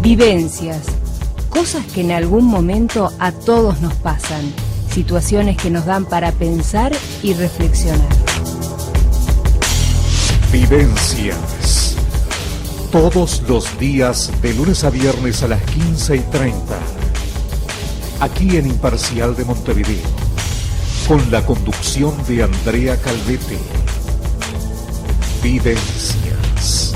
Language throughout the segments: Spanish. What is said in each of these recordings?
Vivencias, cosas que en algún momento a todos nos pasan, situaciones que nos dan para pensar y reflexionar. Vivencias, todos los días de lunes a viernes a las 15:30, aquí en Imparcial de Montevideo, con la conducción de Andrea Calvete. Vivencias.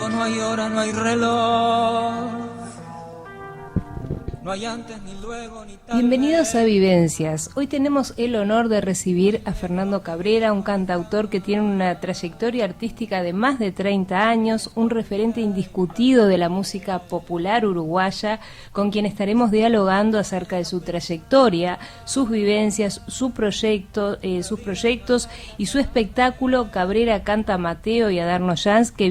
No hay hora, no hay reloj, no hay antes ni luego ni tarde. Bienvenidos a Vivencias. Hoy tenemos el honor de recibir a Fernando Cabrera, un cantautor que tiene una trayectoria artística de más de 30 años, un referente indiscutido de la música popular uruguaya, con quien estaremos dialogando acerca de su trayectoria, sus vivencias, sus proyectos y su espectáculo Cabrera Canta Mateo y Adarno Jans, que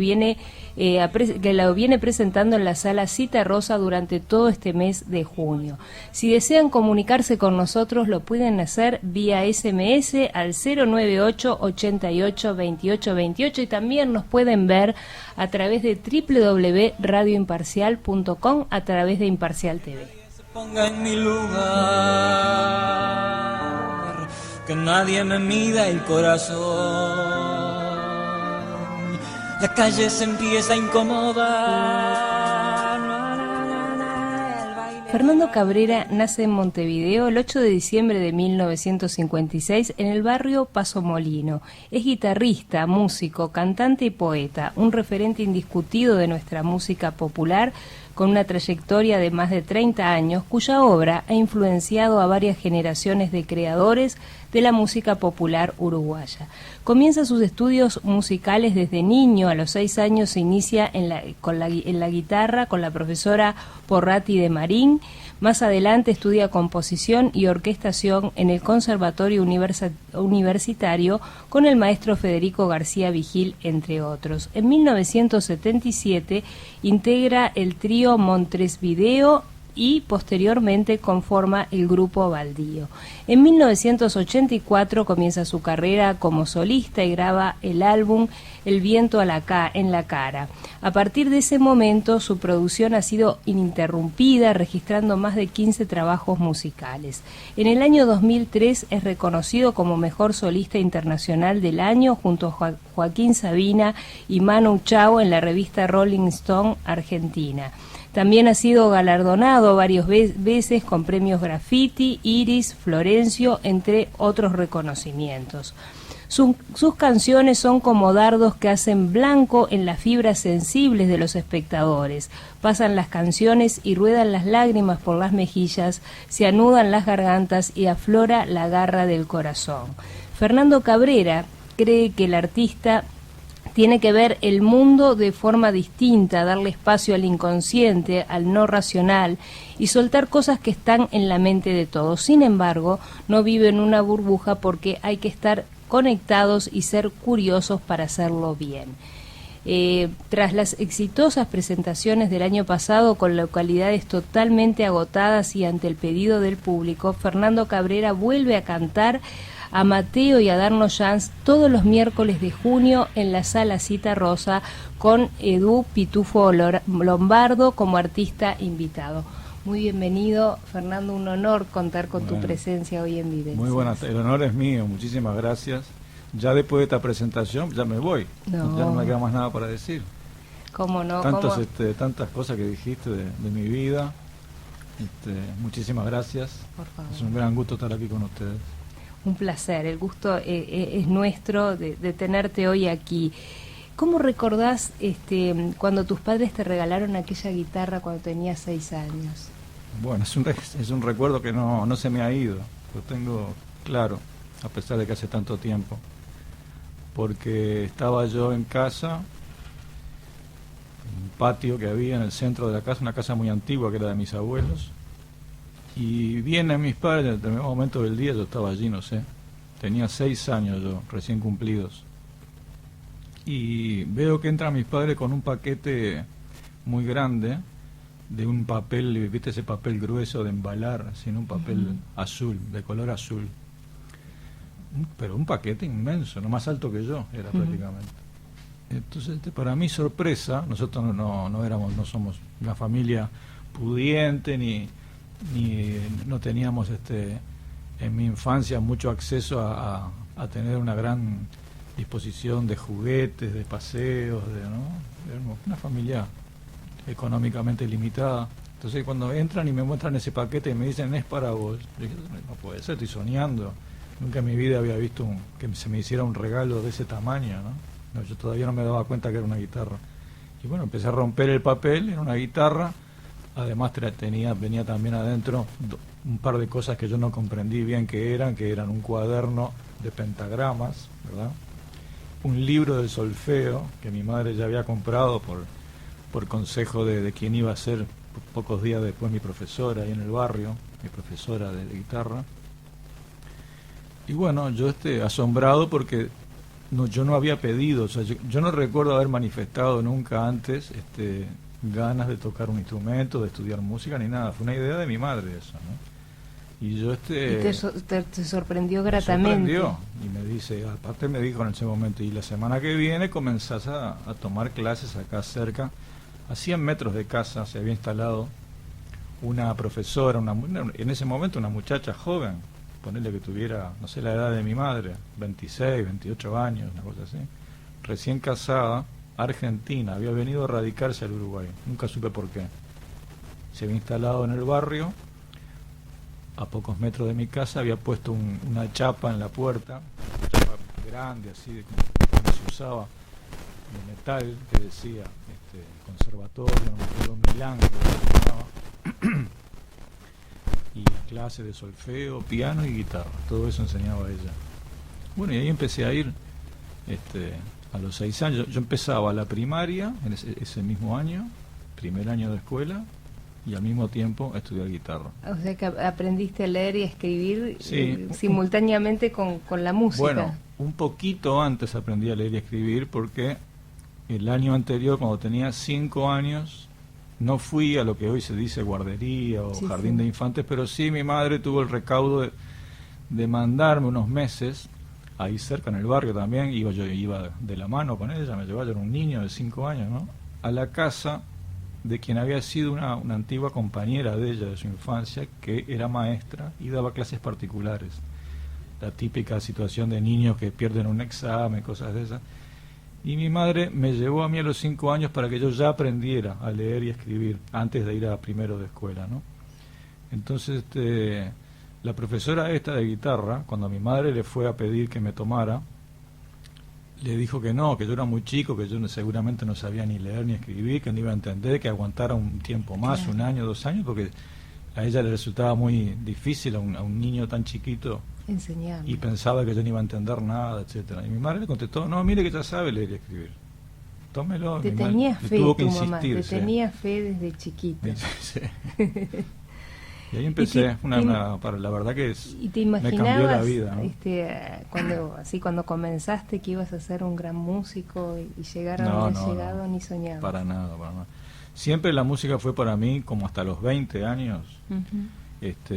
lo viene presentando en la Sala Cita Rosa durante todo este mes de junio. Si desean comunicarse con nosotros, lo pueden hacer vía SMS al 098 88 28 28 y también nos pueden ver a través de www.radioimparcial.com a través de Imparcial TV. Se ponga en mi lugar, que nadie me mida el corazón. La calle se empieza a incomodar. Fernando Cabrera nace en Montevideo el 8 de diciembre de 1956 en el barrio Paso Molino. Es guitarrista, músico, cantante y poeta, un referente indiscutido de nuestra música popular con una trayectoria de más de 30 años, cuya obra ha influenciado a varias generaciones de creadores de la música popular uruguaya. Comienza sus estudios musicales desde niño. A los 6 años se inicia en la guitarra con la profesora Porrati de Marín. Más adelante estudia composición y orquestación en el Conservatorio Universitario con el maestro Federico García Vigil, entre otros. En 1977 integra el trío Montresvideo y posteriormente conforma el grupo Baldío. En 1984 comienza su carrera como solista y graba el álbum El viento en la cara. A partir de ese momento su producción ha sido ininterrumpida, registrando más de 15 trabajos musicales. En el año 2003 es reconocido como mejor solista internacional del año junto a Joaquín Sabina y Manu Chao en la revista Rolling Stone Argentina. También ha sido galardonado varias veces con premios Graffiti, Iris, Florencio, entre otros reconocimientos. Sus canciones son como dardos que hacen blanco en las fibras sensibles de los espectadores. Pasan las canciones y ruedan las lágrimas por las mejillas, se anudan las gargantas y aflora la garra del corazón. Fernando Cabrera cree que el artista tiene que ver el mundo de forma distinta, darle espacio al inconsciente, al no racional y soltar cosas que están en la mente de todos. Sin embargo, no vive en una burbuja porque hay que estar conectados y ser curiosos para hacerlo bien. Tras las exitosas presentaciones del año pasado con localidades totalmente agotadas y ante el pedido del público, Fernando Cabrera vuelve a cantar a Mateo y a Adarno Jans todos los miércoles de junio en la Sala Cita Rosa con Edu Pitufo Lombardo como artista invitado. Muy bienvenido, Fernando, un honor contar con tu presencia hoy en Vivencias. Muy buenas, el honor es mío, muchísimas gracias. Ya después de esta presentación ya me voy, ya no me queda más nada para decir. ¿Cómo no? Tantas cosas que dijiste de mi vida, muchísimas gracias. Por favor. Es un gran gusto estar aquí con ustedes. Un placer, el gusto es nuestro de tenerte hoy aquí. ¿Cómo recordás cuando tus padres te regalaron aquella guitarra cuando tenías 6 años? Bueno, es un recuerdo que no se me ha ido, lo tengo claro, a pesar de que hace tanto tiempo. Porque estaba yo en casa, en un patio que había en el centro de la casa, una casa muy antigua que era de mis abuelos, Y vienen mis padres, en determinado momento del día, yo estaba allí, no sé, tenía 6 años yo, recién cumplidos. Y veo que entran mis padres con un paquete muy grande, de un papel, ¿viste ese papel grueso de embalar? Sino un papel azul, de color azul. Pero un paquete inmenso, no más alto que yo, era prácticamente. Entonces, para mi sorpresa, nosotros no somos una familia pudiente, ni no teníamos en mi infancia mucho acceso a tener una gran disposición de juguetes, de paseos, éramos una familia económicamente limitada. Entonces cuando entran y me muestran ese paquete y me dicen es para vos, yo dije, no puede ser, estoy soñando. Nunca en mi vida había visto que se me hiciera un regalo de ese tamaño, ¿no? Yo todavía no me daba cuenta que era una guitarra. Y bueno, empecé a romper el papel, era una guitarra. Además venía también adentro un par de cosas que yo no comprendí bien que eran un cuaderno de pentagramas, ¿verdad? Un libro de solfeo que mi madre ya había comprado por consejo de quien iba a ser pocos días después mi profesora ahí en el barrio, mi profesora de guitarra. Y bueno, yo asombrado porque yo no había pedido, o sea, yo no recuerdo haber manifestado nunca antes ganas de tocar un instrumento, de estudiar música, ni nada. Fue una idea de mi madre eso, ¿no? Y yo y te sorprendió gratamente. Me sorprendió, y me dice, aparte me dijo en ese momento, y la semana que viene comenzás a tomar clases acá cerca, a 100 metros de casa se había instalado una profesora, en ese momento una muchacha joven, ponerle que tuviera, no sé la edad de mi madre, 26, 28 años, una cosa así, recién casada, argentina, había venido a radicarse al Uruguay, nunca supe por qué. Se había instalado en el barrio, a pocos metros de mi casa, había puesto una chapa en la puerta, una chapa grande, así como se usaba, de metal, que decía conservatorio, no me acuerdo, Milán, que se llamaba, y clase de solfeo, piano y guitarra, todo eso enseñaba ella. Bueno, y ahí empecé a ir a los 6 años. Yo empezaba la primaria en ese mismo año, primer año de escuela, y al mismo tiempo a estudiar guitarra. O sea que aprendiste a leer y a escribir sí, simultáneamente con la música. Bueno, un poquito antes aprendí a leer y a escribir porque el año anterior, cuando tenía 5 años, no fui a lo que hoy se dice guardería o jardín de infantes, pero sí mi madre tuvo el recaudo de mandarme unos meses, ahí cerca en el barrio también, yo iba de la mano con ella, me llevaba, yo era un niño de 5 años, ¿no? A la casa de quien había sido una antigua compañera de ella de su infancia, que era maestra y daba clases particulares. La típica situación de niños que pierden un examen, cosas de esas. Y mi madre me llevó a mí a los 5 años para que yo ya aprendiera a leer y a escribir antes de ir a primero de escuela, ¿no? Entonces la profesora esta de guitarra, cuando a mi madre le fue a pedir que me tomara, le dijo que no, que yo era muy chico, que yo seguramente no sabía ni leer ni escribir, que no iba a entender, que aguantara un tiempo más, claro, 1 año, 2 años, porque a ella le resultaba muy difícil a un niño tan chiquito enseñar, y pensaba que yo no iba a entender nada, etcétera. Y mi madre le contestó, no, mire que ya sabe leer y escribir, tómelo. Te tenía fe tuvo que tu insistir, mamá, te sí. tenía fe desde chiquito. Sí. Y ahí empecé, para la verdad que ¿Y te me cambió la imaginabas vida, ¿no? cuando comenzaste que ibas a ser un gran músico y llegar a donde has llegado, ni soñabas? Para nada. Siempre la música fue para mí, como hasta los 20 años,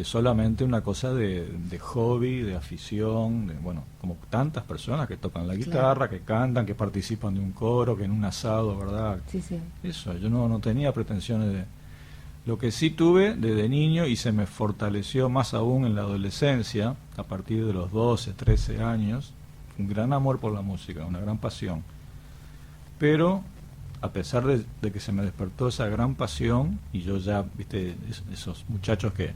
solamente una cosa de hobby, de afición, como tantas personas que tocan la guitarra, claro, que cantan, que participan de un coro, que en un asado, ¿verdad? Sí. Eso, yo no tenía pretensiones de... Lo que sí tuve desde niño, y se me fortaleció más aún en la adolescencia, a partir de los 12, 13 años, un gran amor por la música, una gran pasión. Pero, a pesar de que se me despertó esa gran pasión, y yo ya, viste, esos muchachos que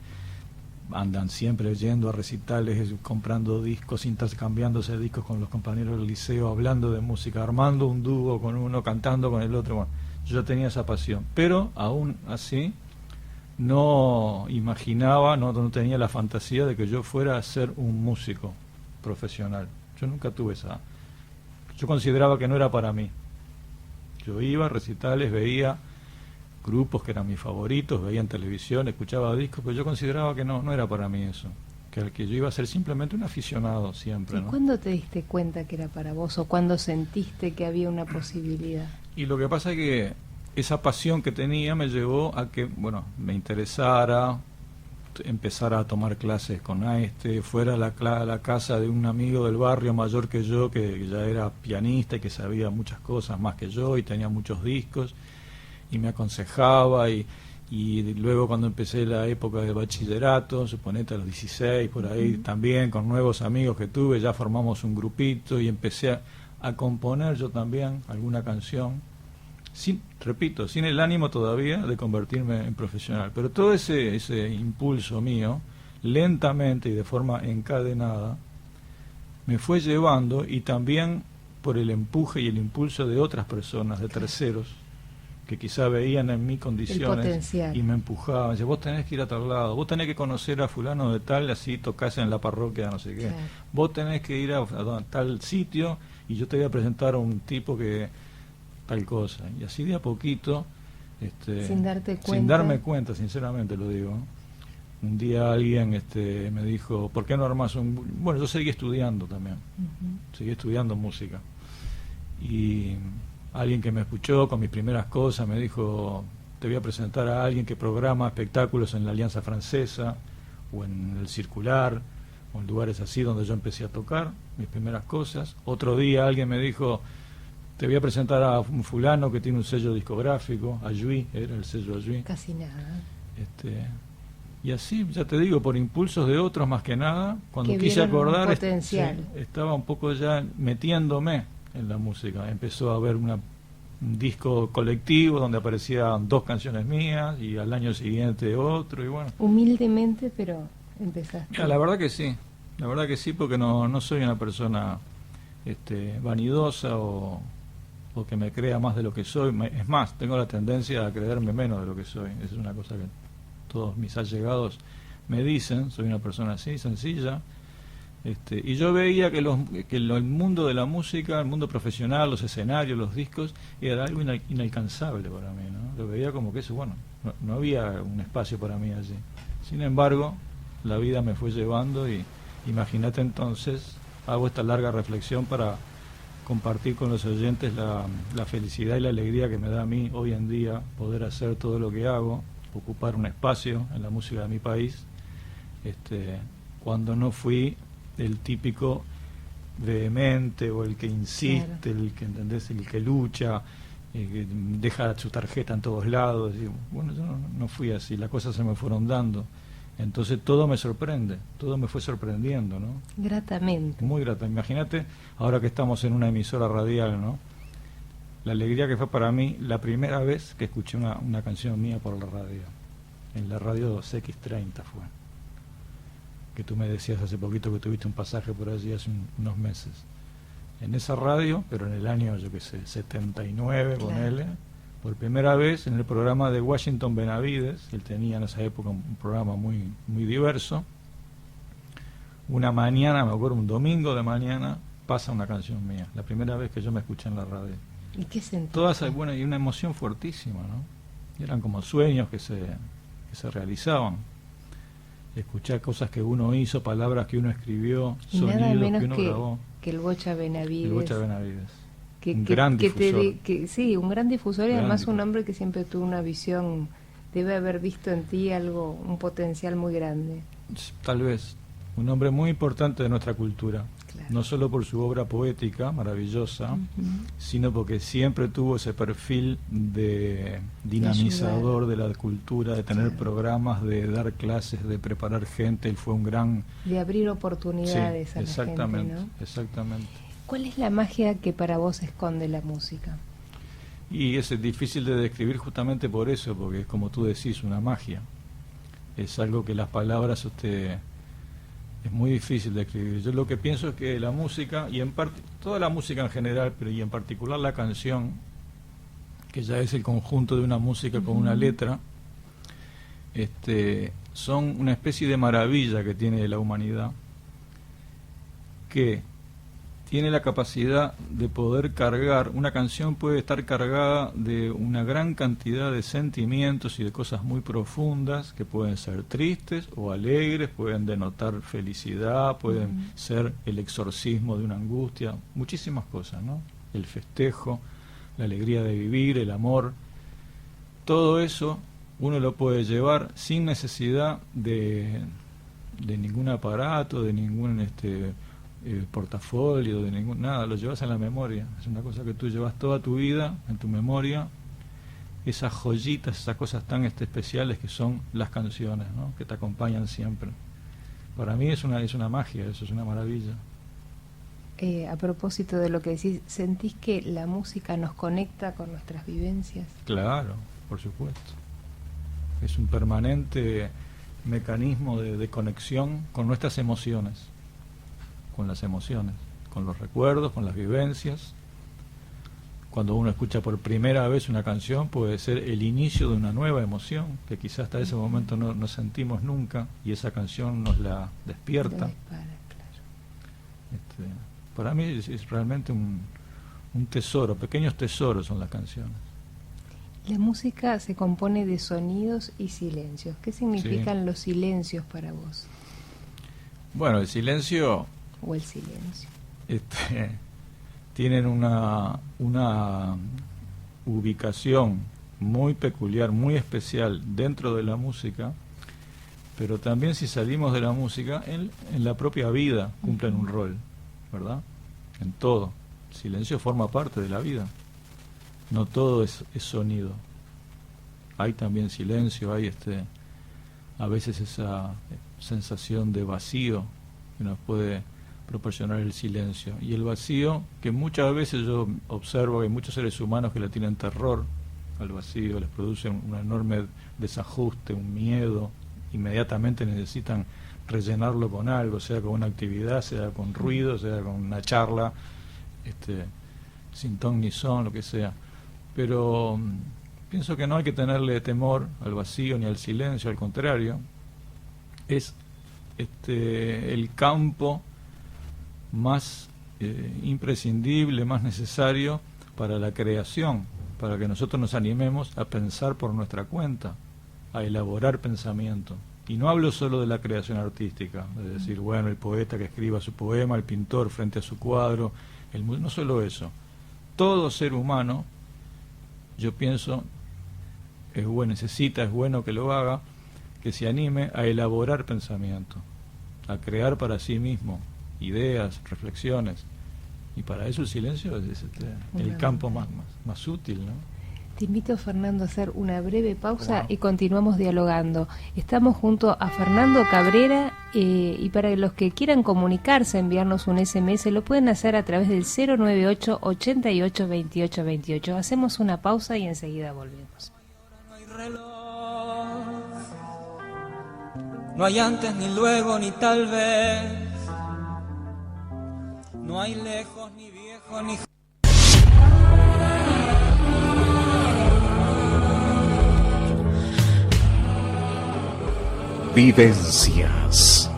andan siempre yendo a recitales, comprando discos, intercambiándose discos con los compañeros del liceo, hablando de música, armando un dúo con uno, cantando con el otro, bueno, yo ya tenía esa pasión. Pero, aún así, no imaginaba, no tenía la fantasía de que yo fuera a ser un músico profesional. Yo nunca tuve esa... Yo consideraba que no era para mí. Yo iba a recitales, veía grupos que eran mis favoritos, veía en televisión, escuchaba discos, pero yo consideraba que no era para mí eso, que yo iba a ser simplemente un aficionado siempre, ¿Y ¿no? cuándo te diste cuenta que era para vos o cuándo sentiste que había una posibilidad? Y lo que pasa es que esa pasión que tenía me llevó a que, bueno, me interesara, empezara a tomar clases con fuera a la casa de un amigo del barrio mayor que yo, que ya era pianista y que sabía muchas cosas más que yo y tenía muchos discos, y me aconsejaba, y luego cuando empecé la época de bachillerato, suponete a los 16, por ahí también, con nuevos amigos que tuve, ya formamos un grupito y empecé a componer yo también alguna canción, repito, sin el ánimo todavía de convertirme en profesional, pero todo ese impulso mío, lentamente y de forma encadenada, me fue llevando, y también por el empuje y el impulso de otras personas, de terceros, que quizá veían en mí condiciones y me empujaban, decían, vos tenés que ir a tal lado, vos tenés que conocer a fulano de tal, así tocás en la parroquia, no sé qué, claro. Vos tenés que ir a tal sitio y yo te voy a presentar a un tipo que tal cosa, y así de a poquito, sin darte cuenta. Sin darme cuenta, sinceramente lo digo. Un día alguien me dijo, ¿por qué no armas un...? Bueno, yo seguí estudiando también, seguí estudiando música, y alguien que me escuchó con mis primeras cosas me dijo, te voy a presentar a alguien que programa espectáculos en la Alianza Francesa o en el Circular o en lugares así donde yo empecé a tocar mis primeras cosas. Otro día alguien me dijo, te voy a presentar a un fulano que tiene un sello discográfico, Ayui, era el sello Ayui. Casi nada. Y así, ya te digo, por impulsos de otros más que nada, cuando que quise acordar, potencial. Estaba un poco ya metiéndome en la música. Empezó a haber un disco colectivo donde aparecían 2 canciones mías y al año siguiente otro, y bueno. Humildemente, pero empezaste. La verdad que sí, porque no soy una persona vanidosa o que me crea más de lo que soy. Es más, tengo la tendencia a creerme menos de lo que soy. Esa es una cosa que todos mis allegados me dicen. Soy una persona así, sencilla. Y yo veía que el mundo de la música, el mundo profesional, los escenarios, los discos, era algo inalcanzable para mí, ¿no? Lo veía como que eso, bueno, no había un espacio para mí allí. Sin embargo, la vida me fue llevando, y imagínate, entonces hago esta larga reflexión para compartir con los oyentes la felicidad y la alegría que me da a mí hoy en día poder hacer todo lo que hago, ocupar un espacio en la música de mi país, cuando no fui el típico vehemente o el que insiste, claro, el que, ¿entendés?, el que lucha, que deja su tarjeta en todos lados. Y, bueno, yo no fui así, las cosas se me fueron dando. Entonces todo me sorprende, todo me fue sorprendiendo, ¿no? Gratamente. Muy grata. Imagínate, ahora que estamos en una emisora radial, ¿no? La alegría que fue para mí la primera vez que escuché una canción mía por la radio. En la radio CX30 fue. Que tú me decías hace poquito que tuviste un pasaje por allí hace unos meses. En esa radio, pero en el año, yo qué sé, 79, claro, ponele, por primera vez en el programa de Washington Benavides. Él tenía en esa época un programa muy, muy diverso. Una mañana, me acuerdo, un domingo de mañana, pasa una canción mía, la primera vez que yo me escuché en la radio. ¿Y qué sentiste? Bueno, y una emoción fuertísima, ¿no? Y eran como sueños que se realizaban. Escuchar cosas que uno hizo, palabras que uno escribió, y sonidos nada menos que uno grabó. Que el Bocha Benavides. El Bocha Benavides. Un gran difusor. Sí, un gran difusor, y además un hombre que siempre tuvo una visión, debe haber visto en ti algo, un potencial muy grande. Tal vez. Un hombre muy importante de nuestra cultura. Claro. No solo por su obra poética maravillosa, sino porque siempre tuvo ese perfil de dinamizador de la cultura, de tener, claro, programas, de dar clases, de preparar gente. Él fue un gran... de abrir oportunidades, sí, a la exactamente, gente, ¿no? Exactamente. ¿Cuál es la magia que para vos esconde la música? Y es difícil de describir justamente por eso, porque es como tú decís, una magia. Es algo que las palabras es muy difícil de escribir. Yo lo que pienso es que la música, y en parte toda la música en general, pero y en particular la canción, que ya es el conjunto de una música con una letra, son una especie de maravilla que tiene la humanidad, que tiene la capacidad de poder cargar, una canción puede estar cargada de una gran cantidad de sentimientos y de cosas muy profundas que pueden ser tristes o alegres, pueden denotar felicidad, pueden ser el exorcismo de una angustia, muchísimas cosas, ¿no? El festejo, la alegría de vivir, el amor, todo eso uno lo puede llevar sin necesidad de ningún aparato, de ningún portafolio, de ningún nada, lo llevas en la memoria. Es una cosa que tú llevas toda tu vida en tu memoria, esas joyitas, esas cosas tan especiales que son las canciones, ¿no? Que te acompañan siempre. Para mí es una magia, eso es una maravilla. A propósito de lo que decís, ¿sentís que la música nos conecta con nuestras vivencias? Claro, por supuesto. Es un permanente mecanismo de conexión con nuestras emociones, con las emociones, con los recuerdos, con las vivencias. Cuando uno escucha por primera vez una canción puede ser el inicio de una nueva emoción que quizás hasta ese momento no sentimos nunca, y esa canción nos la despierta. Claro. Para mí es realmente un tesoro, pequeños tesoros son las canciones. La música se compone de sonidos y silencios. ¿Qué significan los silencios para vos? Bueno, el silencio... O el silencio. Tienen una ubicación muy peculiar, muy especial dentro de la música, pero también si salimos de la música, en la propia vida cumplen un rol, ¿verdad? En todo. El silencio forma parte de la vida. No todo es sonido. Hay también silencio, hay a veces esa sensación de vacío que nos puede proporcionar el silencio. Y el vacío, que muchas veces yo observo que hay muchos seres humanos que le tienen terror al vacío, les produce un enorme desajuste, un miedo, inmediatamente necesitan rellenarlo con algo, sea con una actividad, sea con ruido, sea con una charla, sin ton ni son, lo que sea. Pero pienso que no hay que tenerle temor al vacío ni al silencio, al contrario, es el campo más imprescindible, más necesario para la creación, para que nosotros nos animemos a pensar por nuestra cuenta, a elaborar pensamiento. Y no hablo solo de la creación artística, de decir, bueno, el poeta que escriba su poema, el pintor frente a su cuadro, no solo eso. Todo ser humano, yo pienso, es bueno que lo haga, que se anime a elaborar pensamiento, a crear para sí mismo ideas, reflexiones, y para eso el silencio es el campo más útil, ¿no? Te invito, Fernando, a hacer una breve pausa y continuamos dialogando. Estamos junto a Fernando Cabrera y para los que quieran comunicarse, enviarnos un SMS, lo pueden hacer a través del 098 88 28 28. Hacemos una pausa y enseguida volvemos. No hay reloj, no hay antes ni luego ni tal vez, no hay lejos ni viejo ni... Vivencias.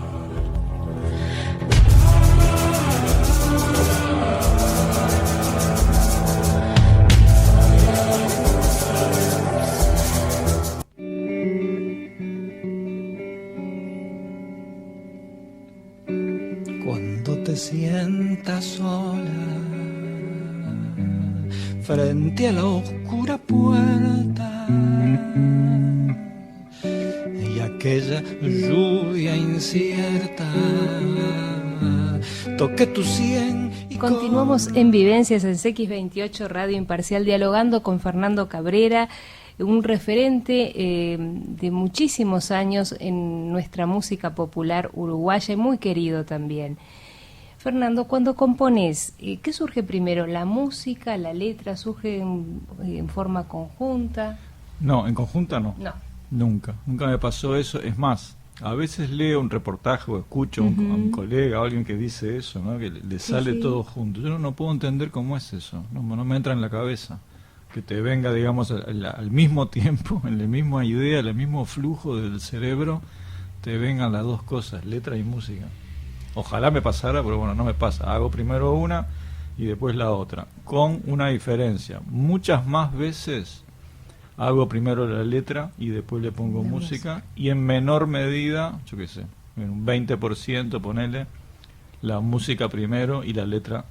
Cuando te sientas sola frente a la oscura puerta y aquella lluvia incierta toque tu sien y continuamos en Vivencias en CX28 Radio Imparcial, dialogando con Fernando Cabrera, un referente de muchísimos años en nuestra música popular uruguaya y muy querido también. Fernando, cuando compones, ¿qué surge primero? ¿La música, la letra? ¿Surge en forma conjunta? No, en conjunta no. No. Nunca me pasó eso. Es más, a veces leo un reportaje o escucho a un colega o alguien que dice eso, ¿no? Que le sale todo junto. Yo no puedo entender cómo es eso, no me entra en la cabeza. Que te venga, digamos, al mismo tiempo, en la misma idea, en el mismo flujo del cerebro, te vengan las dos cosas, letra y música. Ojalá me pasara, pero bueno, no me pasa. Hago primero una y después la otra, con una diferencia. Muchas más veces hago primero la letra y después le pongo música, y en menor medida, yo qué sé, en un 20% ponele la música primero y la letra,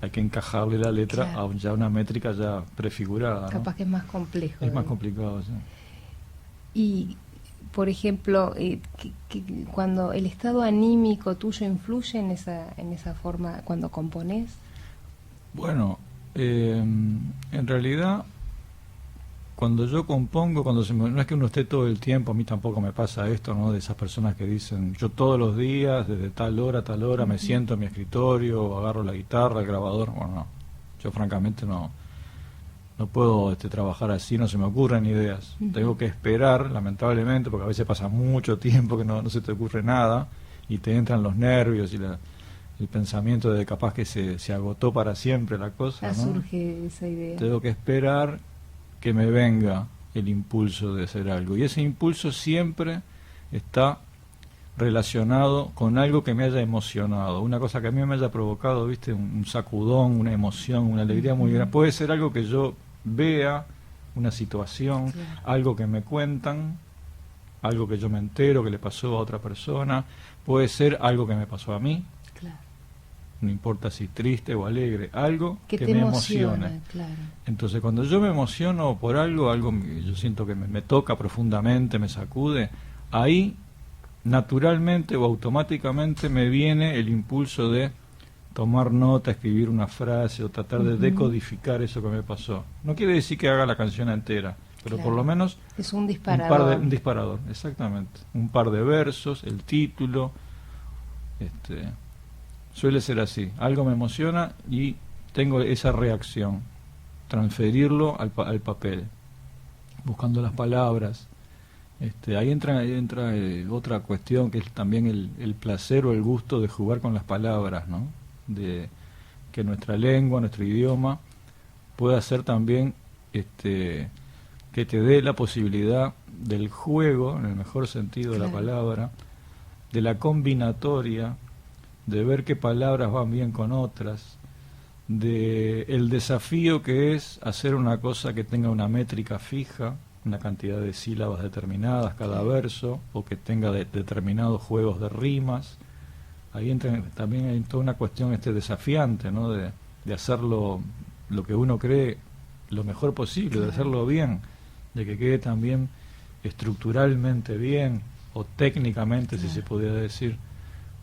hay que encajarle la letra a ya una métrica ya prefigurada, ¿no? Capaz que es más complejo. Es más complicado, sí. Y, por ejemplo, cuando el estado anímico tuyo influye en esa forma cuando componés. Bueno, en realidad, cuando yo compongo, no es que uno esté todo el tiempo, a mí tampoco me pasa esto, ¿no? De esas personas que dicen, yo todos los días, desde tal hora a tal hora, me siento en mi escritorio, agarro la guitarra, el grabador. Bueno, no. Yo francamente no puedo trabajar así, no se me ocurren ideas. Tengo que esperar, lamentablemente, porque a veces pasa mucho tiempo que no se te ocurre nada, y te entran los nervios y el pensamiento de capaz que se agotó para siempre la cosa, ¿no? Surge esa idea. Tengo que esperar que me venga el impulso de hacer algo, y ese impulso siempre está relacionado con algo que me haya emocionado, una cosa que a mí me haya provocado, ¿viste? Un sacudón, una emoción, una alegría muy grande. Puede ser algo que yo vea, una situación, algo que me cuentan, algo que yo me entero que le pasó a otra persona, puede ser algo que me pasó a mí, no importa si triste o alegre, algo que me emocione. Entonces, cuando yo me emociono por algo que yo siento que me toca profundamente, me sacude, ahí naturalmente o automáticamente me viene el impulso de tomar nota, escribir una frase o tratar de decodificar eso que me pasó. No quiere decir que haga la canción entera, pero por lo menos es un disparador. Un disparador, exactamente. Un par de versos, el título, suele ser así. Algo me emociona y tengo esa reacción. Transferirlo al papel, buscando las palabras. Ahí entra otra cuestión, que es también el placer o el gusto de jugar con las palabras, ¿no? De que nuestra lengua, nuestro idioma pueda ser también que te dé la posibilidad del juego, en el mejor sentido de la palabra, de la combinatoria, de ver qué palabras van bien con otras, de el desafío que es hacer una cosa que tenga una métrica fija, una cantidad de sílabas determinadas cada verso, o que tenga determinados juegos de rimas. Ahí entra también hay toda una cuestión desafiante, ¿no? De hacerlo, lo que uno cree, lo mejor posible, de hacerlo bien, de que quede también estructuralmente bien, o técnicamente, si se podría decir,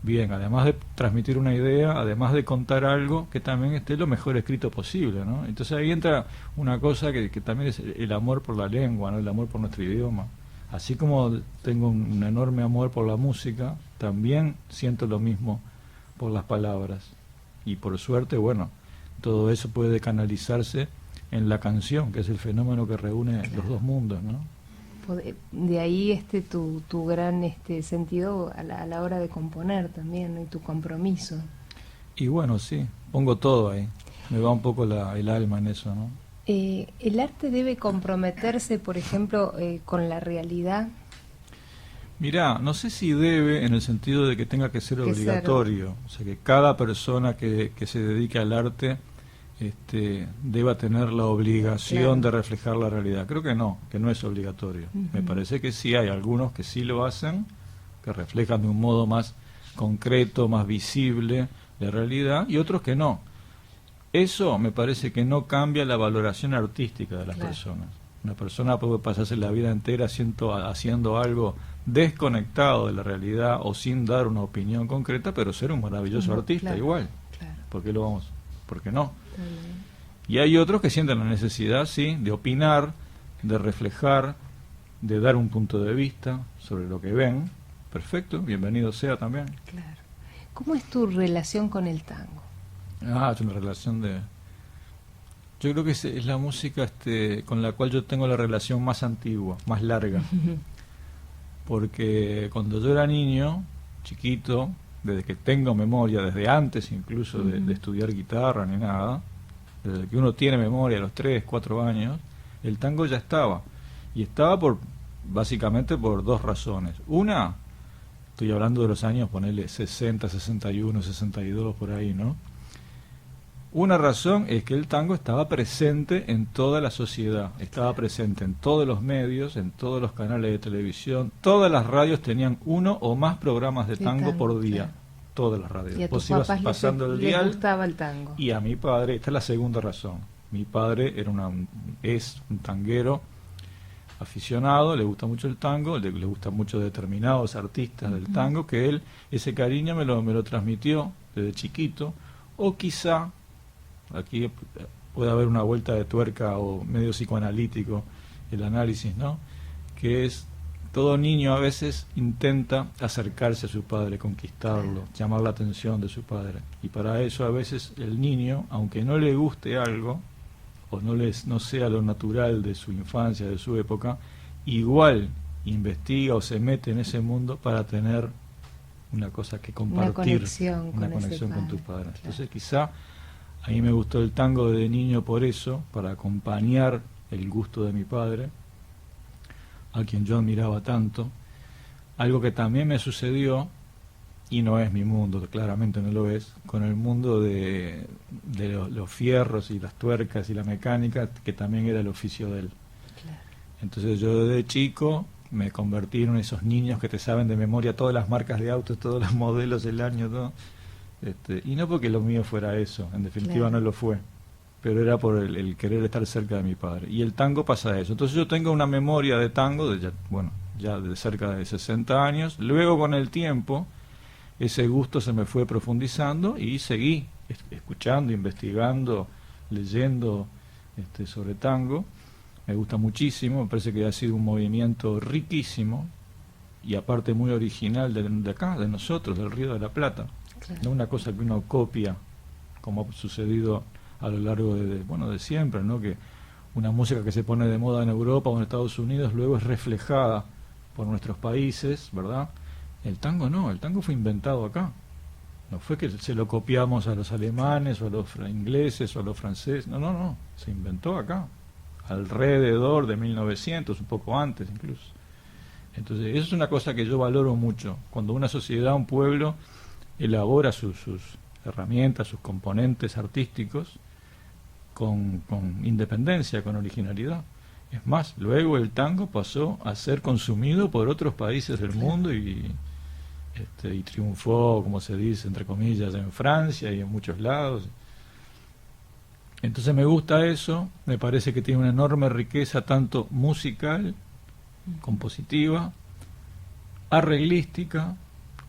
bien, además de transmitir una idea, además de contar algo que también esté lo mejor escrito posible, ¿no? Entonces ahí entra una cosa que también es el amor por la lengua, ¿no? El amor por nuestro idioma. Así como tengo un enorme amor por la música, también siento lo mismo por las palabras. Y por suerte, bueno, todo eso puede canalizarse en la canción, que es el fenómeno que reúne los dos mundos, ¿no? De ahí tu gran sentido a la hora de componer también, ¿no? Y tu compromiso. Y bueno, sí, pongo todo ahí. Me va un poco el alma en eso, ¿no? ¿El arte debe comprometerse, por ejemplo, con la realidad? Mirá, no sé si debe en el sentido de que tenga que ser obligatorio. O sea, que cada persona que se dedique al arte deba tener la obligación de reflejar la realidad. Creo que no es obligatorio. Me parece que sí hay algunos que sí lo hacen, que reflejan de un modo más concreto, más visible la realidad, y otros que no. Eso me parece que no cambia la valoración artística de las personas. Una persona puede pasarse la vida entera haciendo algo desconectado de la realidad o sin dar una opinión concreta, pero ser un maravilloso artista igual. ¿Por qué ¿Por qué no? Y hay otros que sienten la necesidad, sí, de opinar, de reflejar, de dar un punto de vista sobre lo que ven. Perfecto, bienvenido sea también. Claro. ¿Cómo es tu relación con el tango? Es una relación yo creo que es la música con la cual yo tengo la relación más antigua, más larga. Porque cuando yo era niño, chiquito, desde que tengo memoria, desde antes incluso de estudiar guitarra ni nada, desde que uno tiene memoria a los 3, 4 años, el tango ya estaba. Y estaba básicamente por dos razones. Una, Estoy hablando de los años, ponele 60, 61, 62, por ahí, ¿no? Una razón es que el tango estaba presente en toda la sociedad, estaba presente en todos los medios, en todos los canales de televisión, todas las radios tenían uno o más programas de tango por día, claro. Todas las radios. Y a tus Vos ibas papás pasando el les dial, gustaba el tango. y a mi padre, esta es la segunda razón, mi padre es un tanguero aficionado, le gusta mucho el tango, le gusta mucho determinados artistas del tango, que él, ese cariño me lo transmitió desde chiquito, o quizá aquí puede haber una vuelta de tuerca o medio psicoanalítico el análisis, ¿no? Que es, todo niño a veces intenta acercarse a su padre, conquistarlo, llamar la atención de su padre, y para eso a veces el niño, aunque no le guste algo o no sea lo natural de su infancia, de su época, igual investiga o se mete en ese mundo para tener una cosa que compartir, una conexión con tu padre. Claro. Entonces quizá a mí me gustó el tango de niño por eso, para acompañar el gusto de mi padre, a quien yo admiraba tanto. Algo que también me sucedió, y no es mi mundo, claramente no lo es, con el mundo de los fierros y las tuercas y la mecánica, que también era el oficio de él. Claro. Entonces yo desde chico me convertí en esos niños que te saben de memoria todas las marcas de autos, todos los modelos del año, todo. Y no porque lo mío fuera eso, en definitiva claro. No lo fue, pero era por el querer estar cerca de mi padre. Y el tango pasa eso. Entonces yo tengo una memoria de tango ya de cerca de 60 años. Luego con el tiempo ese gusto se me fue profundizando y seguí escuchando, investigando, leyendo sobre tango. Me gusta muchísimo, me parece que ha sido un movimiento riquísimo y aparte muy original de acá, de nosotros, del Río de la Plata. Claro. No una cosa que uno copia, como ha sucedido a lo largo de siempre, ¿no? Que una música que se pone de moda en Europa o en Estados Unidos luego es reflejada por nuestros países, ¿verdad? El tango no, el tango fue inventado acá. No fue que se lo copiamos a los alemanes o a los ingleses o a los franceses, no, se inventó acá, alrededor de 1900, un poco antes incluso. Entonces, eso es una cosa que yo valoro mucho, cuando una sociedad, un pueblo, elabora sus herramientas, sus componentes artísticos con independencia, con originalidad. Es más, luego el tango pasó a ser consumido por otros países del mundo y triunfó, como se dice, entre comillas, en Francia y en muchos lados. Entonces me gusta eso, me parece que tiene una enorme riqueza tanto musical, compositiva, arreglística.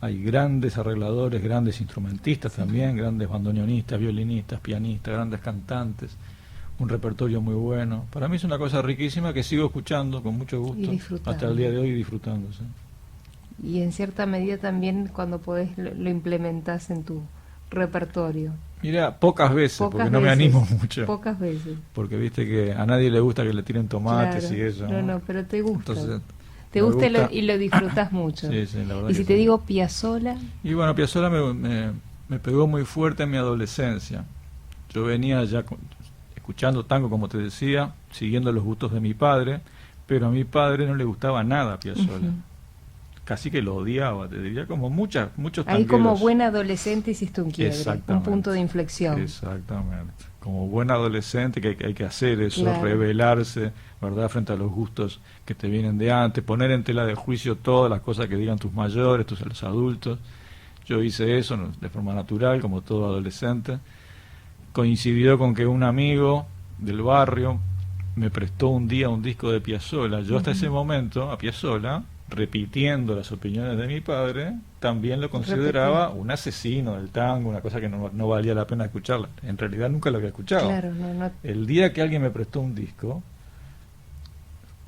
Hay grandes arregladores, grandes instrumentistas también, grandes bandoneonistas, violinistas, pianistas, grandes cantantes, un repertorio muy bueno. Para mí es una cosa riquísima que sigo escuchando con mucho gusto hasta el día de hoy, disfrutando. ¿Sí? Y en cierta medida también cuando podés lo implementás en tu repertorio. Mira, pocas veces, porque no me animo mucho. Pocas veces. Porque viste que a nadie le gusta que le tiren tomates, claro, y eso. No, pero te gusta. Entonces, te gusta y lo disfrutas mucho. Sí, la verdad. Y si te digo Piazzolla. Y bueno, Piazzolla me pegó muy fuerte en mi adolescencia. Yo venía ya escuchando tango, como te decía, siguiendo los gustos de mi padre, pero a mi padre no le gustaba nada Piazzolla. Casi que lo odiaba, te diría, como muchos tangueros. Ahí como buen adolescente hiciste un quiebre, un punto de inflexión. Exactamente. Como buen adolescente que hay que hacer eso, claro, rebelarse, ¿verdad?, frente a los gustos que te vienen de antes, poner en tela de juicio todas las cosas que digan tus mayores, los adultos. Yo hice eso de forma natural, como todo adolescente. Coincidió con que un amigo del barrio me prestó un día un disco de Piazzolla. Yo hasta ese momento, a Piazzolla, repitiendo las opiniones de mi padre, también lo consideraba un asesino del tango, una cosa que no valía la pena escucharla. En realidad nunca lo había escuchado. Claro, El día que alguien me prestó un disco,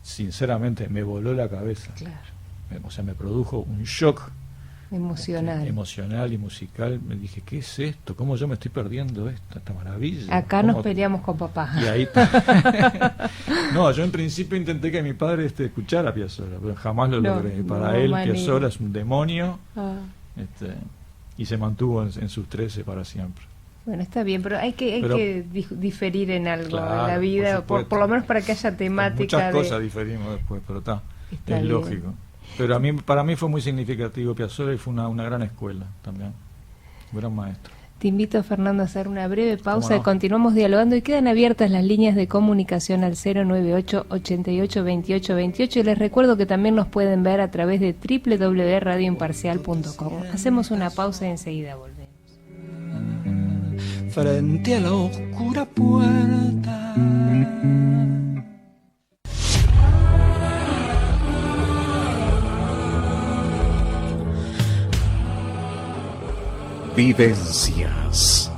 sinceramente me voló la cabeza. Claro. O sea, me produjo un shock emocional y musical. Me dije, ¿qué es esto? ¿Cómo yo me estoy perdiendo esta maravilla? Acá nos peleamos con papá. Y ahí no, yo en principio intenté que mi padre escuchara Piazzolla, pero jamás lo logré. Para él Piazzolla es un demonio, y se mantuvo en sus 13 para siempre. Bueno, está bien, pero hay que diferir en algo, claro, en la vida, por lo menos para que haya temática. Muchas cosas diferimos después, pero es lógico. Pero para mí fue muy significativo Piazzolla y fue una gran escuela también, un gran maestro. Te invito, Fernando, a hacer una breve pausa ¿Cómo y no? continuamos dialogando y quedan abiertas las líneas de comunicación al 098 88 28 28 y les recuerdo que también nos pueden ver a través de www.radioimparcial.com. Hacemos una pausa y enseguida volvemos. Frente a la oscura puerta. Vivencias.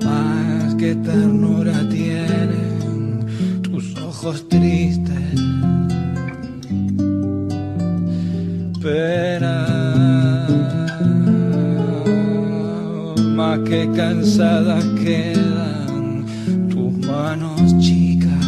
Más que ternura tienen tus ojos tristes. Pena, más que cansadas quedan tus manos chicas.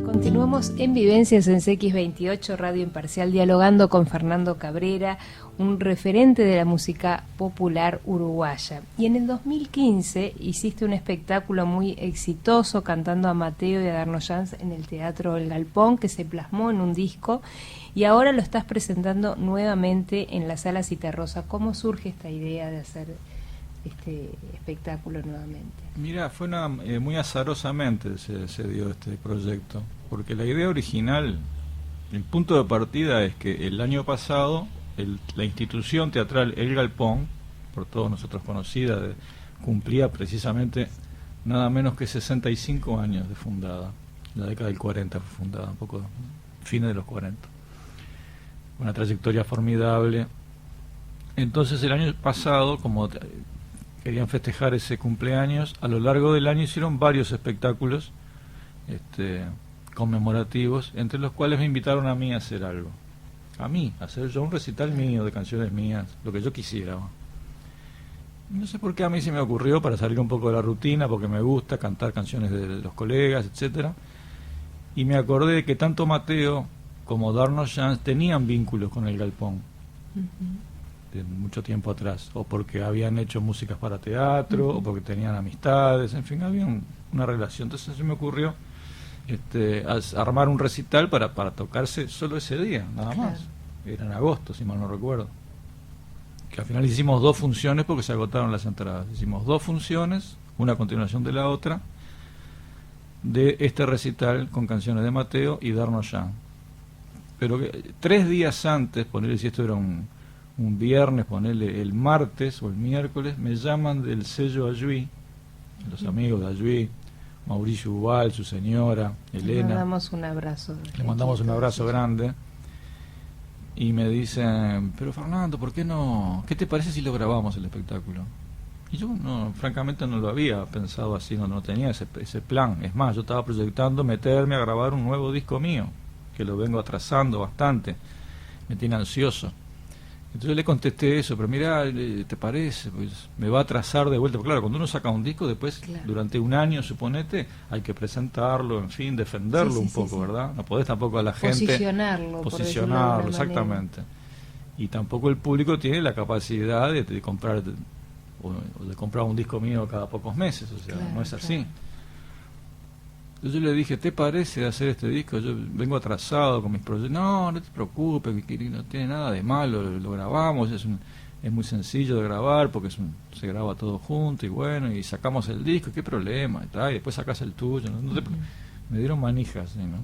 Continuamos en Vivencias en CX28, Radio Imparcial, dialogando con Fernando Cabrera, un referente de la música popular uruguaya. Y en el 2015 hiciste un espectáculo muy exitoso cantando a Mateo y a Darno Jans en el Teatro El Galpón, que se plasmó en un disco, y ahora lo estás presentando nuevamente en la Sala Citarrosa. ¿Cómo surge esta idea de hacer este espectáculo nuevamente? Mira, fue muy azarosamente se dio este proyecto, porque la idea original, el punto de partida es que el año pasado la institución teatral El Galpón, por todos nosotros conocida, cumplía precisamente nada menos que 65 años de fundada. La década del 40 fue fundada, un poco fines de los 40. Una trayectoria formidable. Entonces el año pasado, como querían festejar ese cumpleaños, a lo largo del año hicieron varios espectáculos conmemorativos, entre los cuales me invitaron a mí a hacer algo. A mí, a hacer yo un recital mío, de canciones mías, lo que yo quisiera. No sé por qué a mí se me ocurrió, para salir un poco de la rutina, porque me gusta cantar canciones de los colegas, etcétera. Y me acordé de que tanto Mateo como Darno Jans tenían vínculos con El Galpón. De mucho tiempo atrás, o porque habían hecho músicas para teatro, o porque tenían amistades, en fin, había una relación. Entonces se me ocurrió armar un recital para tocarse solo ese día, nada más. Era en agosto, si mal no recuerdo. Que al final hicimos 2 funciones porque se agotaron las entradas. Hicimos 2 funciones, una a continuación de la otra, de este recital con canciones de Mateo y Darno Jans. Pero 3 días antes, ponerle, si esto era un viernes, ponerle el martes o el miércoles, me llaman del sello Ayuí, los amigos de Ayuí, Mauricio Ubal, su señora, Elena. Le mandamos un abrazo. Le mandamos un abrazo grande. Y me dicen, pero Fernando, ¿por qué no? ¿Qué te parece si lo grabamos el espectáculo? Y yo, francamente no lo había pensado así, no tenía ese plan. Es más, yo estaba proyectando meterme a grabar un nuevo disco mío, que lo vengo atrasando bastante. Me tiene ansioso. Entonces le contesté eso, pero mira, ¿te parece? Pues me va a atrasar de vuelta. Porque claro, cuando uno saca un disco, después, durante un año, suponete, hay que presentarlo, en fin, defenderlo un poco, ¿verdad? No podés tampoco a la gente... Posicionarlo, exactamente. Y tampoco el público tiene la capacidad de comprar o de comprar un disco mío cada pocos meses, o sea, no es así. Yo le dije, ¿te parece hacer este disco? Yo vengo atrasado con mis proyectos. No te preocupes, que no tiene nada de malo, lo grabamos, es muy sencillo de grabar porque se graba todo junto y bueno, y sacamos el disco, ¿qué problema? Y después sacas el tuyo. Me dieron manijas, ¿sí, no?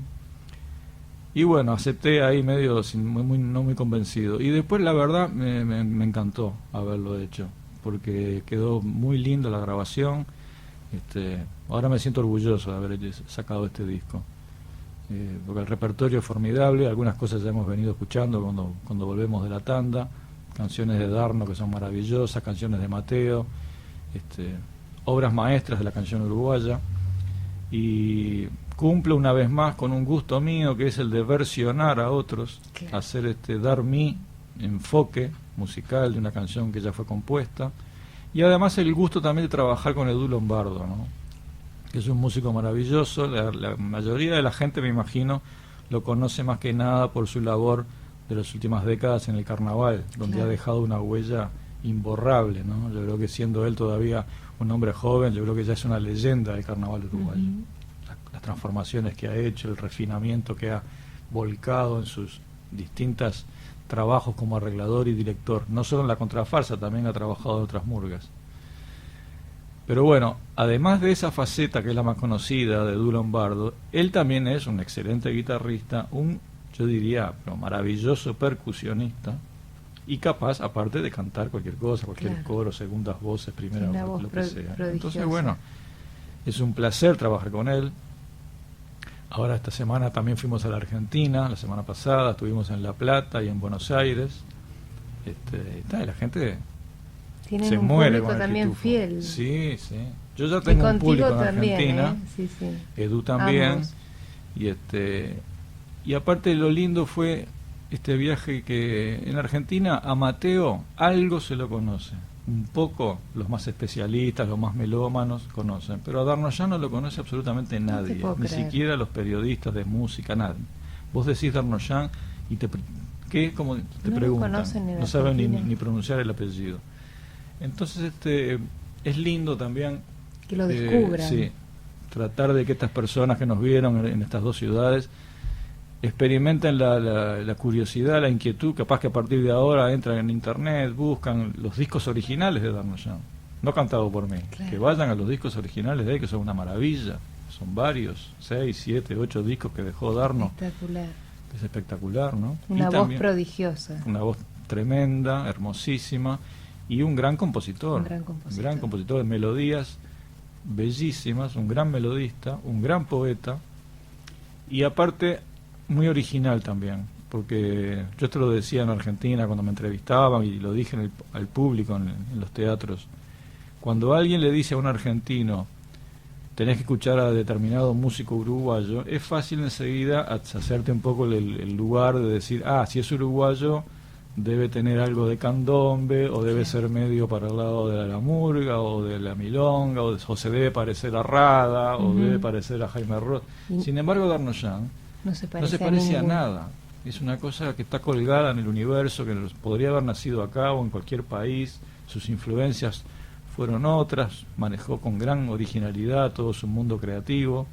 Y bueno, acepté ahí medio no muy convencido. Y después la verdad me encantó haberlo hecho, porque quedó muy linda la grabación. Ahora me siento orgulloso de haber sacado este disco, porque el repertorio es formidable. Algunas cosas ya hemos venido escuchando cuando volvemos de la tanda, canciones de Darno que son maravillosas, canciones de Mateo, obras maestras de la canción uruguaya, y cumple una vez más con un gusto mío, que es el de versionar a otros, hacer dar mi enfoque musical de una canción que ya fue compuesta. Y además el gusto también de trabajar con Edu Lombardo, ¿no? que es un músico maravilloso. La mayoría de la gente, me imagino, lo conoce más que nada por su labor de las últimas décadas en el carnaval, donde ha dejado una huella imborrable, ¿no? Yo creo que siendo él todavía un hombre joven, yo creo que ya es una leyenda del carnaval uruguayo. Las transformaciones que ha hecho, el refinamiento que ha volcado en sus distintos trabajos como arreglador y director, no solo en la contrafarsa, también ha trabajado en otras murgas. Pero bueno, además de esa faceta que es la más conocida de Du Lombardo, él también es un excelente guitarrista, yo diría, maravilloso percusionista, y capaz, aparte de cantar cualquier cosa, cualquier coro, segundas voces, primera voz, lo que sea. Entonces, bueno, es un placer trabajar con él. Ahora esta semana también fuimos a la Argentina, la semana pasada estuvimos en La Plata y en Buenos Aires. Y la gente tienen se un muere público con el también pitufo. fiel. Sí, sí. Yo ya tengo un público en también, Argentina, sí, sí. Edu también. Ambos. Y aparte lo lindo fue este viaje que en Argentina a Mateo algo se lo conoce. Un poco los más especialistas, los más melómanos conocen, pero a Darnoyan no lo conoce absolutamente nadie, ni siquiera los periodistas de música, nadie. Vos decís Darnoyan y ¿qué? Como te preguntan, no saben ni pronunciar el apellido. Entonces es lindo también que lo descubran. Sí, tratar de que estas personas que nos vieron en estas dos ciudades experimenten la curiosidad, la inquietud, capaz que a partir de ahora entran en internet, buscan los discos originales de Darnoyan, no cantado por mí, que vayan a los discos originales de él, que son una maravilla, son varios, 6, 7, 8 discos que dejó Darno. Espectacular. Es espectacular, ¿no? Una voz prodigiosa. Una voz tremenda, hermosísima, y un gran compositor. Un gran compositor de melodías bellísimas, un gran melodista, un gran poeta, y aparte muy original también, porque yo te lo decía en Argentina cuando me entrevistaban y lo dije al público en los teatros, cuando alguien le dice a un argentino tenés que escuchar a determinado músico uruguayo, es fácil enseguida hacerte un poco el lugar de decir, si es uruguayo debe tener algo de candombe, o debe ser medio para el lado de la murga, o de la milonga, o se debe parecer a Rada, o debe parecer a Jaime Ross. Sin embargo, Darnoyan no se parece a nada. Es una cosa que está colgada en el universo, que podría haber nacido acá o en cualquier país. Sus influencias fueron otras, manejó con gran originalidad todo su mundo creativo,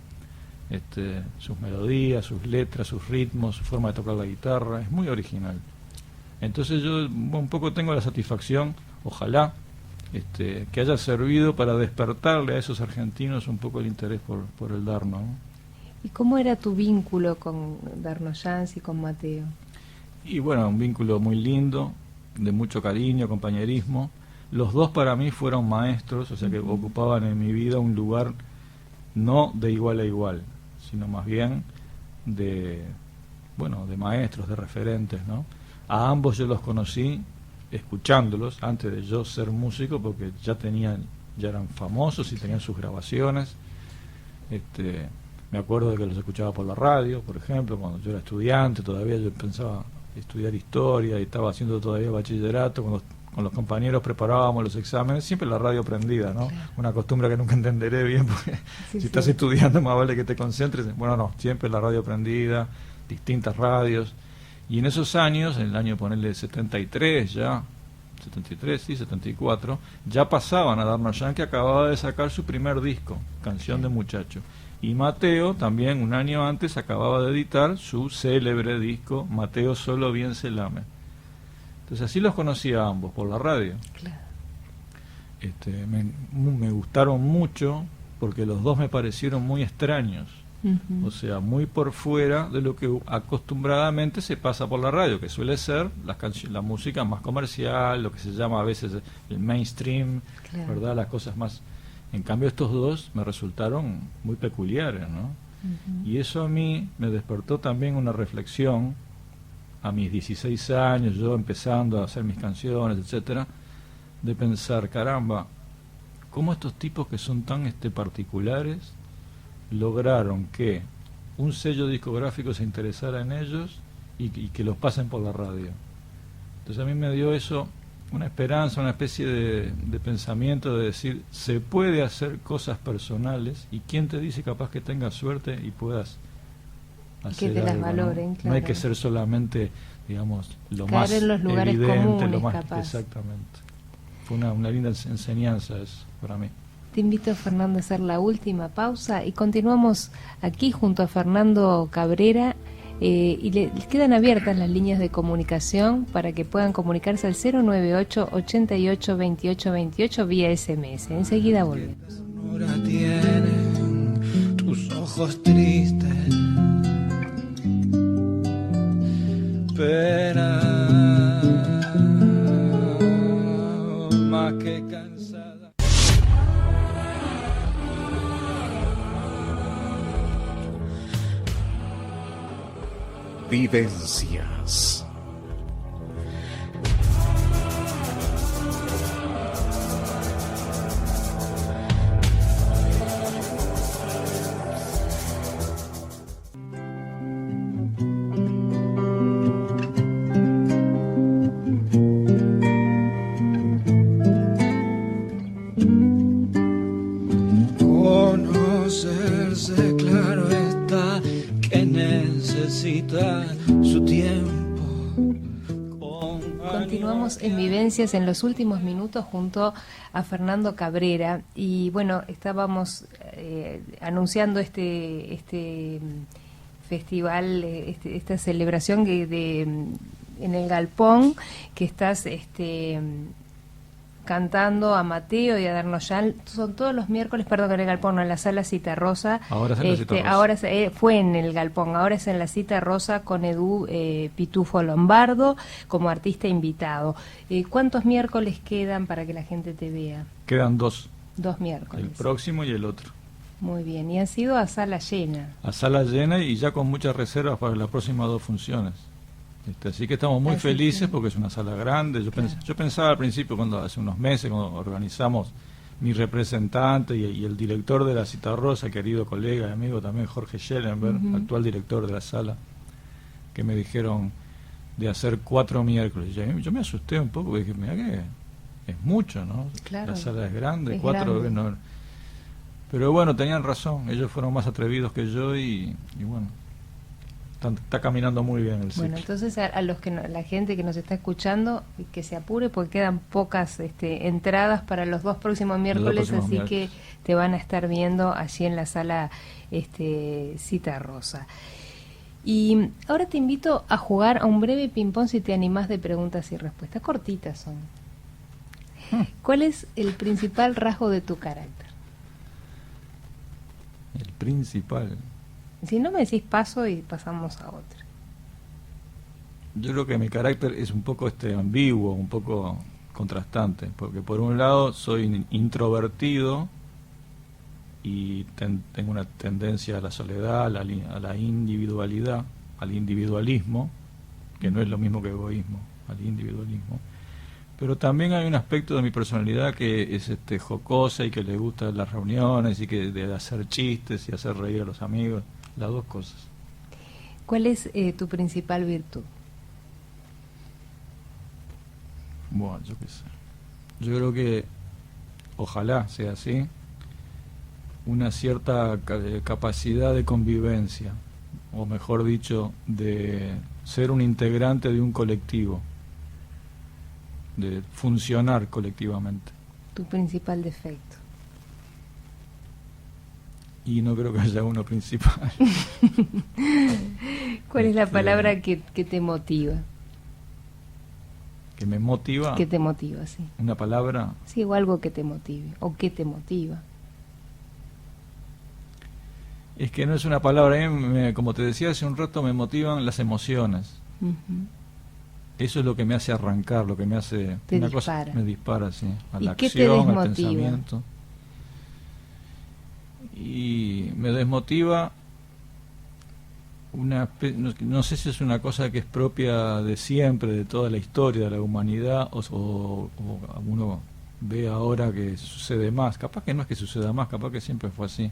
sus melodías, sus letras, sus ritmos, su forma de tocar la guitarra, es muy original. Entonces yo un poco tengo la satisfacción, ojalá, que haya servido para despertarle a esos argentinos un poco el interés por el Darno, ¿no? ¿Y cómo era tu vínculo con Darnoyan y con Mateo? Y bueno, un vínculo muy lindo, de mucho cariño, compañerismo. Los dos para mí fueron maestros, o sea que ocupaban en mi vida un lugar no de igual a igual, sino más bien de maestros, de referentes, ¿no? A ambos yo los conocí escuchándolos antes de yo ser músico, porque ya eran famosos y tenían sus grabaciones. Me acuerdo de que los escuchaba por la radio, por ejemplo, cuando yo era estudiante, todavía yo pensaba estudiar historia y estaba haciendo todavía bachillerato, cuando con los compañeros preparábamos los exámenes, siempre la radio prendida, ¿no? Claro. Una costumbre que nunca entenderé bien, porque si estás estudiando más vale que te concentres. Bueno, no, siempre la radio prendida, distintas radios. Y en esos años, en el año ponerle 73 ya, 73, sí, 74, ya pasaban a Darnoyan, que acababa de sacar su primer disco, Canción de Muchacho. Y Mateo también un año antes acababa de editar su célebre disco Mateo Solo Bien Se Lame. Entonces así los conocí a ambos por la radio. Claro. Me gustaron mucho porque los dos me parecieron muy extraños. O sea, muy por fuera de lo que acostumbradamente se pasa por la radio, que suele ser la música más comercial, lo que se llama a veces el mainstream, claro, ¿verdad? Las cosas más... En cambio estos dos me resultaron muy peculiares, ¿no? Y eso a mí me despertó también una reflexión a mis 16 años, yo empezando a hacer mis canciones, etcétera, de pensar, caramba, ¿cómo estos tipos que son tan particulares lograron que un sello discográfico se interesara en ellos y que los pasen por la radio? Entonces a mí me dio eso una esperanza, una especie de pensamiento de decir, se puede hacer cosas personales, y quién te dice capaz que tengas suerte y puedas hacer que te las algo, valoren, ¿no? claro. No hay que ser solamente, digamos, lo caer más en los lugares evidente, comunes, lo más capaz. exactamente. Fue una linda enseñanza eso para mí. Te invito, Fernando, a hacer la última pausa y continuamos aquí junto a Fernando Cabrera, y les quedan abiertas las líneas de comunicación para que puedan comunicarse al 098 88 28 28 vía SMS. Enseguida volvemos. ¿Qué ternura tienen tus ojos tristes? Pena más que cansada. Vivencias. Conocerse, claro está, que necesita su tiempo. Continuamos en Vivencias en los últimos minutos junto a Fernando Cabrera y bueno, estábamos anunciando este festival, esta celebración en el Galpón que estás cantando a Mateo y a Darnoyan. Son todos los miércoles, perdón, en el Galpón, no, en la Sala Citarrosa. Ahora es en la Citarrosa. Ahora fue en el Galpón, ahora es en la Citarrosa con Edu Pitufo Lombardo como artista invitado. ¿Cuántos miércoles quedan para que la gente te vea? Quedan 2, 2 miércoles. el próximo y el otro. Muy bien, y han sido a sala llena. A sala llena y ya con muchas reservas para las próximas 2 funciones. Así que estamos muy felices porque es una sala grande. Yo pensaba al principio, cuando hace unos meses, cuando organizamos, mi representante y el director de la Citarrosa, querido colega y amigo también, Jorge Schellenberg, actual director de la sala, que me dijeron de hacer 4 miércoles. Yo me asusté un poco, porque dije, mira que es mucho, ¿no? Claro, la sala es grande, es 4 grande. no. Pero bueno, tenían razón, ellos fueron más atrevidos que yo y bueno. Está caminando muy bien el ciclo. Bueno, entonces a los que la gente que nos está escuchando, que se apure porque quedan pocas entradas para los 2 próximos miércoles, así que te van a estar viendo allí en la sala Citarrosa. Y ahora te invito a jugar a un breve ping-pong si te animás de preguntas y respuestas. Cortitas son. ¿Cuál es el principal rasgo de tu carácter? El principal... Si no me decís paso y pasamos a otra. Yo creo que mi carácter es un poco ambiguo, un poco contrastante, porque por un lado soy introvertido y tengo una tendencia a la soledad, a la individualidad, al individualismo, que no es lo mismo que egoísmo, al individualismo. Pero también hay un aspecto de mi personalidad que es jocosa y que le gustan las reuniones y que de hacer chistes y hacer reír a los amigos. Las 2 cosas. ¿Cuál es tu principal virtud? Bueno, yo qué sé. Yo creo que, ojalá sea así, una cierta capacidad de convivencia, o mejor dicho, de ser un integrante de un colectivo, de funcionar colectivamente. Tu principal defecto. Y no creo que haya uno principal. ¿Cuál es la palabra que te motiva? ¿Que me motiva? Que te motiva, sí. ¿Una palabra? Sí, o algo que te motive, o que te motiva. Es que no es una palabra, como te decía hace un rato, me motivan las emociones. Eso es lo que me hace arrancar, lo que me hace... Te una dispara. Cosa, me dispara, sí. A la ¿Y qué te acción, al desmotiva? pensamiento. Y me desmotiva no sé si es una cosa que es propia de siempre, de toda la historia de la humanidad, o uno ve ahora que sucede más. Capaz que no es que suceda más, capaz que siempre fue así.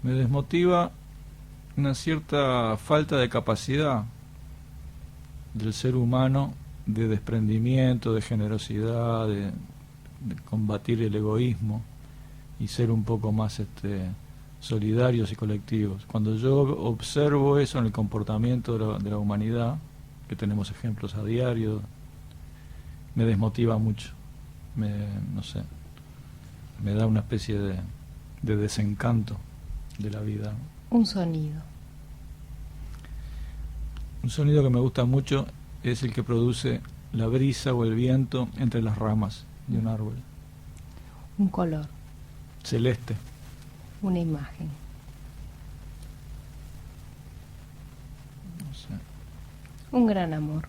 Me desmotiva una cierta falta de capacidad del ser humano de desprendimiento, de generosidad, de combatir el egoísmo y ser un poco más solidarios y colectivos. Cuando yo observo eso en el comportamiento de la humanidad, que tenemos ejemplos a diario, me desmotiva mucho, no sé, me da una especie de desencanto de la vida. Un sonido. Un sonido que me gusta mucho es el que produce la brisa o el viento entre las ramas de un árbol. Un color. Celeste. Una imagen. No sé. Un gran amor.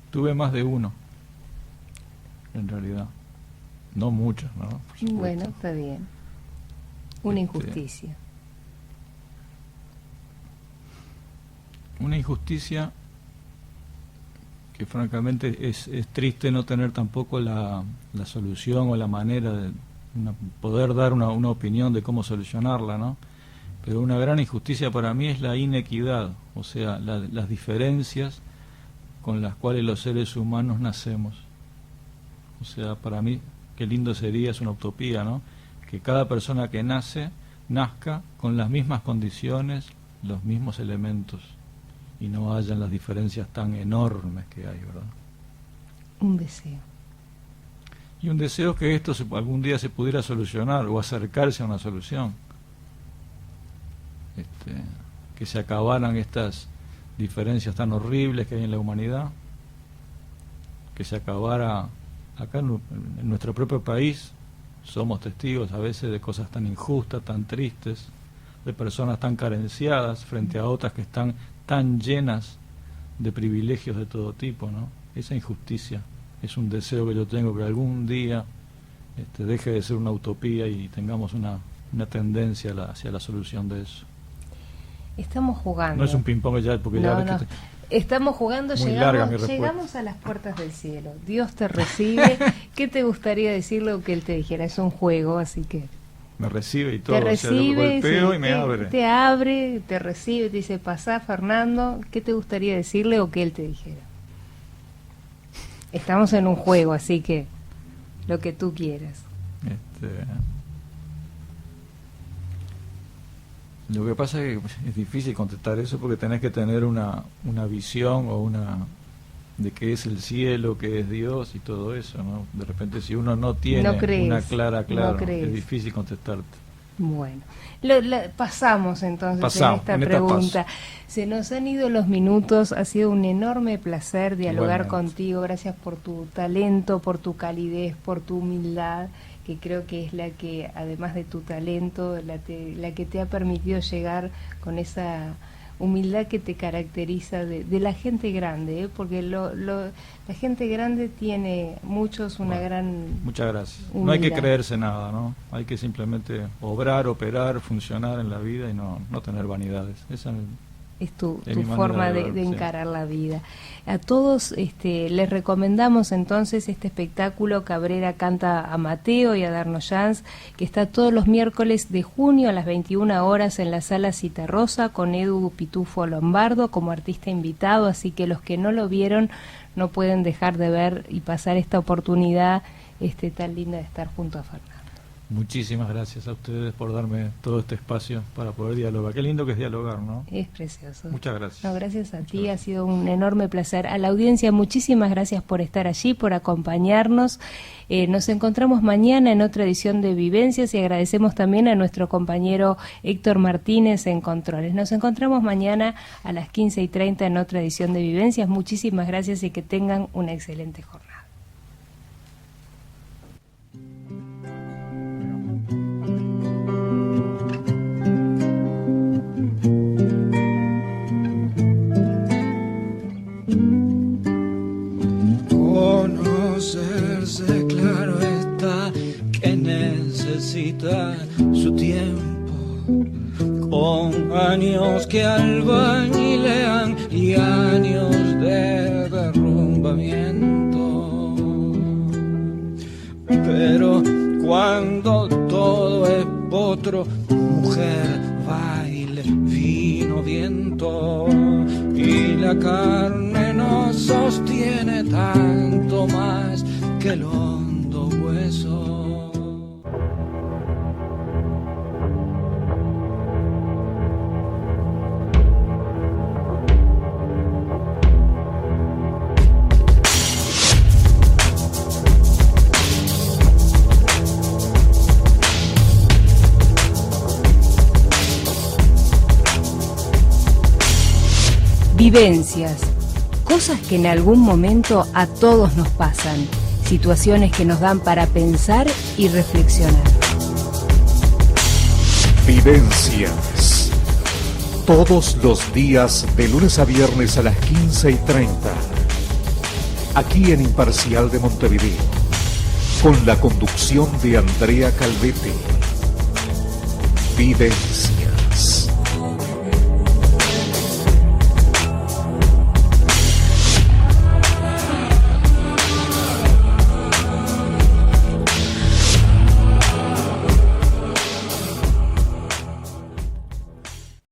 Tuve más de uno, en realidad. No muchos, ¿no? Por supuesto. Bueno, está bien. Una injusticia. Una injusticia que francamente es triste no tener tampoco la solución o la manera de poder dar una opinión de cómo solucionarla, ¿no? Pero una gran injusticia para mí es la inequidad, o sea, las diferencias con las cuales los seres humanos nacemos. O sea, para mí, qué lindo sería, es una utopía, ¿no? Que cada persona que nazca con las mismas condiciones, los mismos elementos, y no hayan las diferencias tan enormes que hay, ¿verdad? Un deseo. Y un deseo que esto algún día se pudiera solucionar o acercarse a una solución. Que se acabaran estas diferencias tan horribles que hay en la humanidad, que se acabara acá en nuestro propio país. Somos testigos a veces de cosas tan injustas, tan tristes, de personas tan carenciadas frente a otras que están tan llenas de privilegios de todo tipo, ¿no? Esa injusticia es un deseo que yo tengo, que algún día deje de ser una utopía y tengamos una tendencia hacia la solución de eso. Estamos jugando. No es un ping-pong ya, porque no, ya no. Estamos jugando, llegamos a las puertas del cielo. Dios te recibe. ¿Qué te gustaría decirle o que Él te dijera? Es un juego, así que... Me recibe y todo, te recibe, o sea, golpeo sí, y me abre. Te abre, te recibe, te dice, pasá, Fernando. ¿Qué te gustaría decirle o que Él te dijera? Estamos en un juego, así que lo que tú quieras. Lo que pasa es que es difícil contestar eso porque tenés que tener una visión o de qué es el cielo, qué es Dios y todo eso, ¿no? De repente si uno no tiene una clara, es difícil contestarte. Bueno, pasamos entonces en esta pregunta. Se nos han ido los minutos, ha sido un enorme placer dialogar contigo. Gracias por tu talento, por tu calidez, por tu humildad, que creo que es la que, además de tu talento, la que te ha permitido llegar con esa humildad que te caracteriza de la gente grande, porque la gente grande tiene una gran... Muchas gracias. Humildad. No hay que creerse nada, ¿no? Hay que simplemente obrar, operar, funcionar en la vida y no tener vanidades. Esa es tu forma de encarar la vida. A todos les recomendamos entonces este espectáculo Cabrera canta a Mateo y a Darnoyans, que está todos los miércoles de junio a las 21 horas en la Sala Citarrosa con Edu Pitufo Lombardo como artista invitado, así que los que no lo vieron no pueden dejar de ver y pasar esta oportunidad tan linda de estar junto a Fernando. Muchísimas gracias a ustedes por darme todo este espacio para poder dialogar. Qué lindo que es dialogar, ¿no? Es precioso. Muchas gracias. No, gracias a ti, ha sido un enorme placer. A la audiencia, muchísimas gracias por estar allí, por acompañarnos. Nos encontramos mañana en otra edición de Vivencias y agradecemos también a nuestro compañero Héctor Martínez en Controles. Nos encontramos mañana a las 15:30 en otra edición de Vivencias. Muchísimas gracias y que tengan una excelente jornada. Conocerse, claro está, que necesita su tiempo, con años que albañilean y años de derrumbamiento. Pero cuando todo es potro, mujer, baile, vino, viento, y la carne nos sostiene tanto más que el hondo hueso. Vivencias, cosas que en algún momento a todos nos pasan, situaciones que nos dan para pensar y reflexionar. Vivencias. Todos los días, de lunes a viernes a las 15:30. Aquí en Imparcial de Montevideo. Con la conducción de Andrea Calvete. Vivencias.